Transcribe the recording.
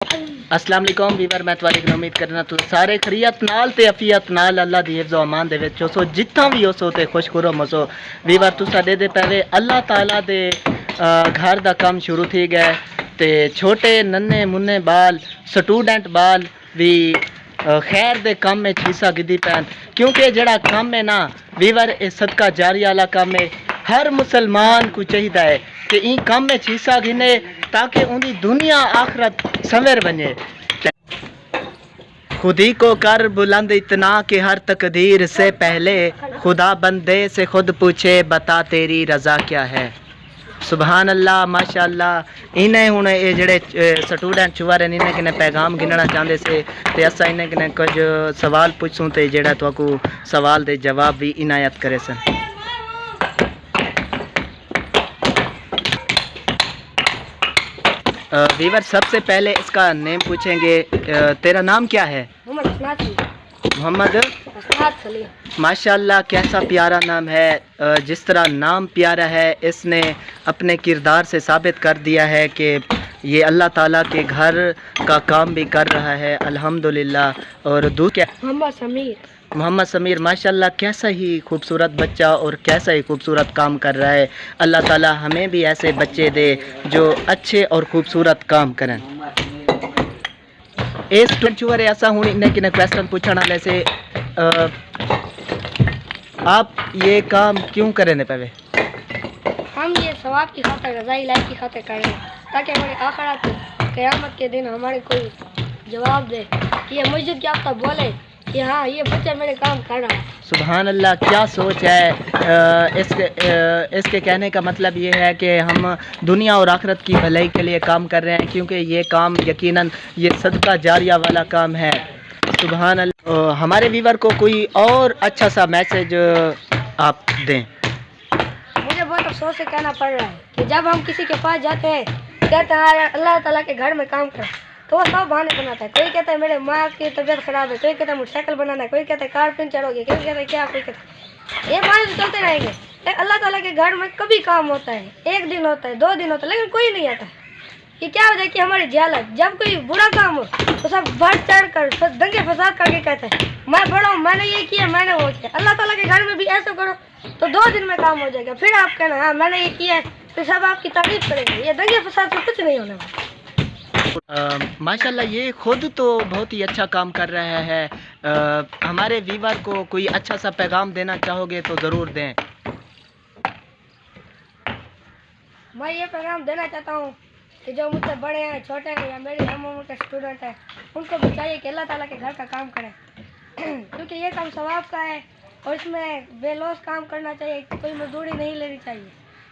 अस्सलाम वालेकुम वीवर, मैं तुहाडी उम्मीद करना तुम सारे खरीयत नाल ते अफियत नाल अल्लाह दी हिफ्ज़ व अमान दे विच हो जित्थां भी हो ते खुश खुरो मसो। वीवर तुसा दे पहले अल्लाह ताला दे घर दा काम शुरू थी गए ते छोटे नन्हे मुन्ने बाल स्टूडेंट बाल भी खैर दे काम में हिस्सा गिदी पैन, क्योंकि जड़ा काम है ना वीवर ये सदका जारी वाला काम है। हर मुसलमान को चाहिए है कि इन काम में हिस्सा गिने ताकि उनकी दुनिया आखरत संवर बने। खुदी को कर बुलंद इतना कि हर तकदीर से पहले खुदा बंदे से खुद पूछे बता तेरी रज़ा क्या है। सुबहान अल्लाह माशाअल्लाह। इन्हें हुण ये जड़े स्टूडेंट चुवारे इन्हें किने पैगाम गिनना चाहते से ते असा इन्हें किने कुछ सवाल पूछूं ते जड़ा तुहाकू सवाल दे जवाब भी इनायत करे सन। वीवर सबसे पहले इसका नेम पूछेंगे। तेरा नाम क्या है? मोहम्मद माशाअल्लाह, कैसा प्यारा नाम है। जिस तरह नाम प्यारा है इसने अपने किरदार से साबित कर दिया है कि ये अल्लाह ताला के घर का काम भी कर रहा है अल्हम्दुलिल्लाह। और क्या? मोहम्मद समीर माशाअल्लाह, कैसा ही खूबसूरत बच्चा और कैसा ही खूबसूरत काम कर रहा है। अल्लाह ताला हमें भी ऐसे बच्चे दे जो अच्छे और खूबसूरत काम करें। इस टुचुअर ऐसा हूँ इन्हें किन्हें क्वेश्चन पूछना वैसे आप ये काम क्यों करें पवे? हम ये सवाब की खातिर रज़ा इलाही की खातिर कर रहे हैं ताकि हमारे आखिरत क़यामत के दिन हमारे कोई जवाब दे कि ये मस्जिद क्या आपका बोले कि हाँ ये बच्चा मेरे काम कर रहा है। सुभान अल्लाह, क्या सोच है। इसके कहने का मतलब ये है कि हम दुनिया और आखिरत की भलाई के लिए काम कर रहे हैं, क्योंकि ये काम यकीनन ये सदका जारिया वाला काम है। सुभान अल्लाह। हमारे व्यूअर को कोई और अच्छा सा मैसेज आप दें। मुझे बहुत अफसोस से कहना पड़ रहा है कि जब हम किसी के पास जाते हैं कहते हैं अल्लाह ताला के घर में काम कर, तो वो सब बहाने बनाता है। कोई कहता है मेरे माँ की तबीयत ख़राब है, कोई कहता है मोटरसाइकिल बनाना है, कोई कहता है कार पंचर हो गई, कोई कहता है क्या, कोई कहता है ये बहाने तो चलते रहेंगे। अल्लाह ताला के घर में कभी काम होता है, एक दिन होता है, 2 दिन होता है, लेकिन कोई नहीं आता। ये क्या वजह कि हमारी जहालत, जब कोई बुरा काम हो तो सब बढ़ चढ़ कर दंगे फसाद करके कहते हैं मैं बड़ा हूँ, मैंने ये किया, मैंने वो किया। अल्लाह ताला के घर में भी ऐसा करो तो 2 दिन में काम हो जाएगा, फिर आप कहना हाँ मैंने ये किया है, तो सब आपकी तारीफ करेंगे। ये दंगे फसाद से कुछ नहीं होने वाला। माशाल्लाह, ये खुद तो बहुत ही अच्छा काम कर रहा है। हमारे व्यूअर को कोई अच्छा सा पैगाम देना चाहोगे तो ज़रूर दें। मैं ये पैगाम देना चाहता हूँ कि जो मुझसे बड़े हैं, छोटे हैं या मेरी हम उम्र के स्टूडेंट हैं, उनको भी चाहिए कि अल्लाह ताला के घर का काम करें क्योंकि ये काम सवाब का है और इसमें बेलौस काम करना चाहिए, कोई मजदूरी नहीं लेनी चाहिए।